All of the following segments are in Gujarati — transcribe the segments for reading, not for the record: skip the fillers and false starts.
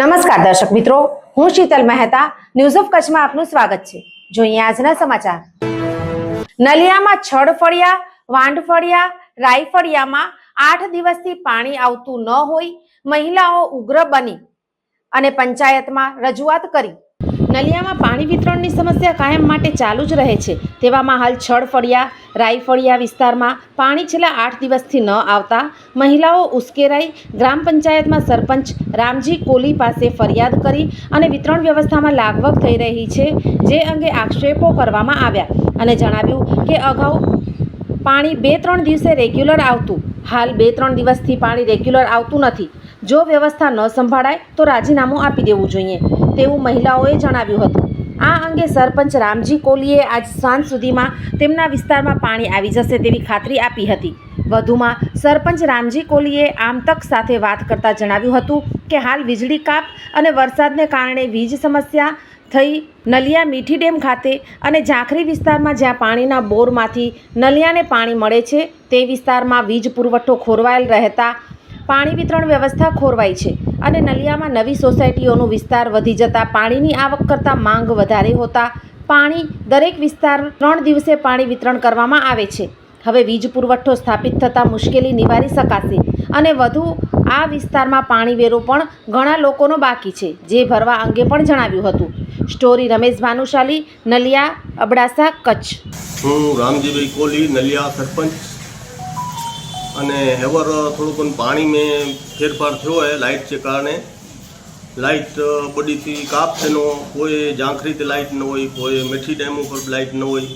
નમસ્કાર દર્શક મિત્રો, હું શીતલ મહેતા ન્યૂઝ ઓફ કચ્છમાં આપનું સ્વાગત છે। જોઈએ આજના સમાચાર। નલિયામાં છડફળિયા, વાંઢફળિયા, રાયફળિયામાં 8 દિવસથી પાણી આવતું ન હોય મહિલાઓ ઉગ્ર બની અને પંચાયતમાં રજૂઆત કરી। નલિયામાં પાણી વિતરણની સમસ્યા કાયમ માટે ચાલુ જ રહે છે। તેવામાં હાલ છડફળિયા, રાયફળિયા વિસ્તારમાં પાણી છેલ્લા 8 દિવસથી ન આવતા મહિલાઓ ઉશ્કેરાઈ ગ્રામ પંચાયતમાં સરપંચ રામજી કોલી પાસે ફરિયાદ કરી અને વિતરણ વ્યવસ્થામાં લાગવગ થઈ રહી છે, જે અંગે આક્ષેપો કરવામાં આવ્યા અને જણાવ્યું કે અગાઉ પાણી 2-3 દિવસે રેગ્યુલર આવતું, હાલ 2-3 દિવસથી પાણી રેગ્યુલર આવતું નથી। જો વ્યવસ્થા ન સંભાળાય તો રાજીનામું આપી દેવું જોઈએ તેવું મહિલાઓએ જણાવ્યું હતું। આ અંગે સરપંચ રામજી કોલીએ આજ સાંજ સુધીમાં તેમના વિસ્તારમાં પાણી આવી જશે તેવી ખાતરી આપી હતી। વધુમાં સરપંચ રામજી કોલીએ આમતક સાથે વાત કરતા જણાવ્યું હતું કે હાલ વીજળી કાપ અને વરસાદને કારણે વીજ સમસ્યા થઈ નલિયા મીઠી ડેમ ખાતે અને ઝાંખરી વિસ્તારમાં જ્યાં પાણીના બોરમાંથી નલિયાને પાણી મળે છે તે વિસ્તારમાં વીજ પુરવઠો ખોરવાયેલ રહેતા પાણી વિતરણ વ્યવસ્થા ખોરવાઈ છે અને નલિયામાં નવી સોસાયટીઓનો વિસ્તાર વધી જતાં પાણીની આવક કરતાં માંગ વધારે હોતા પાણી દરેક વિસ્તાર 3 દિવસે પાણી વિતરણ કરવામાં આવે છે। હવે વીજ પુરવઠો સ્થાપિત થતાં મુશ્કેલી નિવારી શકાશે અને વધુ આ વિસ્તારમાં પાણી વેરો પણ ઘણા લોકોનો બાકી છે, જે ભરવા અંગે પણ જણાવ્યું હતું। સ્ટોરી રમેશ ભાનુશાલી, નલિયા, અબડાસા, કચ્છ। હું રામજીભાઈ કોલી, નલિયા સરપંચ। અને હેવર થોડુંક પાણી में ફેરફાર થયો है लाइट के कारण। लाइट बड़ी काप थेनो कोई झांखरी लाइट न होई, कोई मीठी डेम पर लाइट न होई,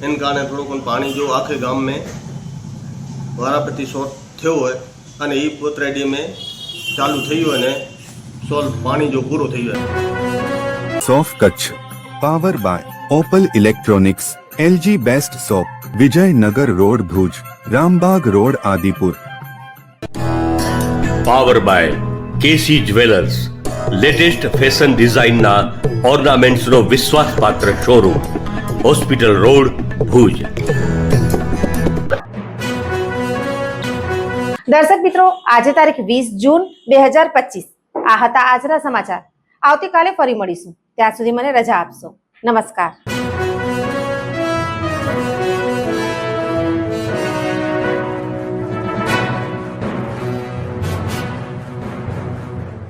इन कारण थोड़ो पानी जो आखे गाम में वारापति शॉर्ट थयो है અને એ પોતરેડી में चालू थयो है ने सोल पानी जो पूरो थयो है। सॉफ Kutch power by Opal electronics, LG best shop, Vijaynagar road Bhuj, Rambag road Adipur. Power by KC jewellers, latest fashion design ना ऑर्नामेंट्स नो विश्वासपात्र शोरूम, हॉस्पिटल रोड भुज। દર્શક મિત્રો, આજે તારીખ 20 જૂન 2025 આ હતા આજના સમાચાર। આવતીકાલે ફરી મળીશું, ત્યાં સુધી મને રજા આપશો। નમસ્કાર।